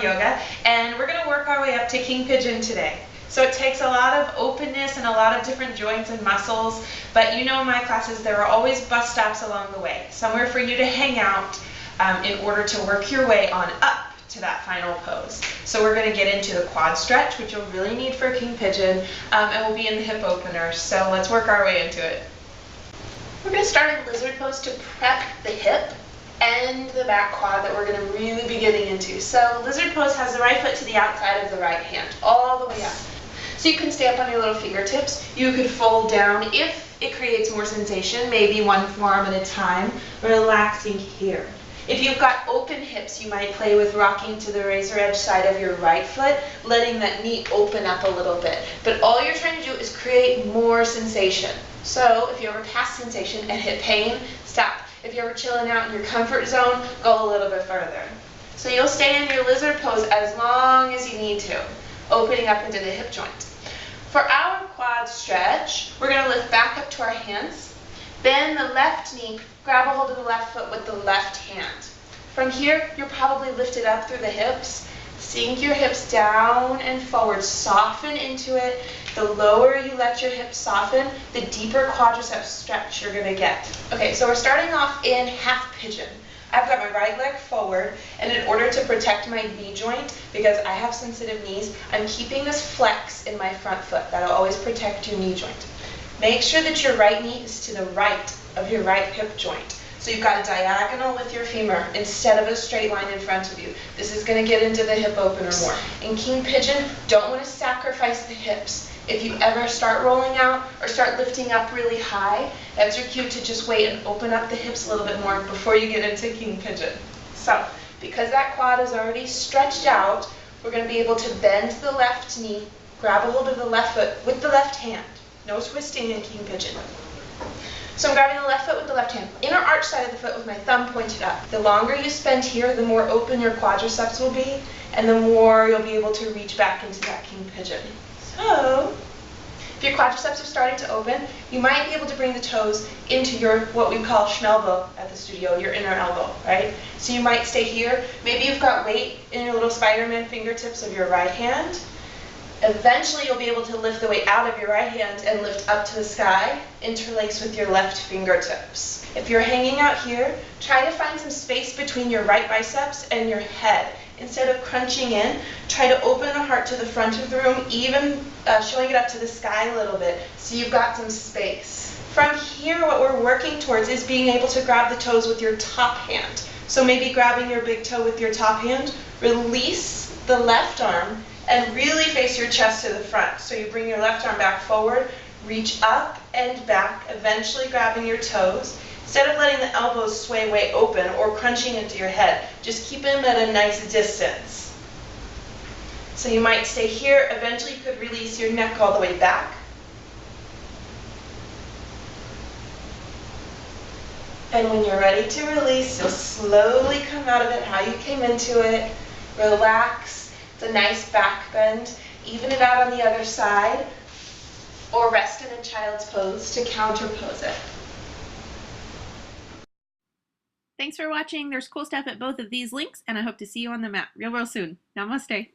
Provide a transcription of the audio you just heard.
yoga, and we're going to work our way up to king pigeon today. So it takes a lot of openness and a lot of different joints and muscles, but you know in my classes there are always bus stops along the way, somewhere for you to hang out in order to work your way on up to that final pose. So we're going to get into the quad stretch, which you'll really need for king pigeon, and we'll be in the hip opener. So let's work our way into it. We're going to start in lizard pose to prep the hip and the back quad that we're going to really be getting into. So lizard pose has the right foot to the outside of the right hand, all the way up. So you can stay up on your little fingertips. You could fold down if it creates more sensation, maybe one forearm at a time, relaxing here. If you've got open hips, you might play with rocking to the razor edge side of your right foot, letting that knee open up a little bit. But all you're trying to do is create more sensation. So if you ever pass sensation and hit pain, stop. If you're ever chilling out in your comfort zone, go a little bit further. So you'll stay in your lizard pose as long as you need to, opening up into the hip joint. For our quad stretch, we're going to lift back up to our hands. Bend the left knee, grab a hold of the left foot with the left hand. From here, you're probably lifted up through the hips. Sink your hips down and forward, soften into it. The lower you let your hips soften, the deeper quadriceps stretch you're going to get. Okay, so we're starting off in half pigeon. I've got my right leg forward, and in order to protect my knee joint, because I have sensitive knees, I'm keeping this flex in my front foot. That'll always protect your knee joint. Make sure that your right knee is to the right of your right hip joint. So you've got a diagonal with your femur instead of a straight line in front of you. This is going to get into the hip opener more. In king pigeon, don't want to sacrifice the hips. If you ever start rolling out or start lifting up really high, that's your cue to just wait and open up the hips a little bit more before you get into king pigeon. So, because that quad is already stretched out, we're going to be able to bend the left knee, grab a hold of the left foot with the left hand. No twisting in king pigeon. So I'm grabbing the left foot with the left hand, inner arch side of the foot with my thumb pointed up. The longer you spend here, the more open your quadriceps will be, and the more you'll be able to reach back into that king pigeon. So, if your quadriceps are starting to open, you might be able to bring the toes into your, what we call schmelbo at the studio, your inner elbow, right? So you might stay here. Maybe you've got weight in your little Spider-Man fingertips of your right hand. Eventually you'll be able to lift the weight out of your right hand and lift up to the sky, interlace with your left fingertips. If you're hanging out here, try to find some space between your right biceps and your head. Instead of crunching in, try to open the heart to the front of the room, even showing it up to the sky a little bit, so you've got some space. From here, what we're working towards is being able to grab the toes with your top hand. So maybe grabbing your big toe with your top hand, release the left arm, and really face your chest to the front. So you bring your left arm back forward, reach up and back, eventually grabbing your toes. Instead of letting the elbows sway way open or crunching into your head, just keep them at a nice distance. So you might stay here. Eventually you could release your neck all the way back. And when you're ready to release, you'll slowly come out of it how you came into it. Relax. It's a nice back bend. Even it out on the other side. Or rest in a child's pose to counterpose it. Thanks for watching. There's cool stuff at both of these links, and I hope to see you on the mat real soon. Namaste.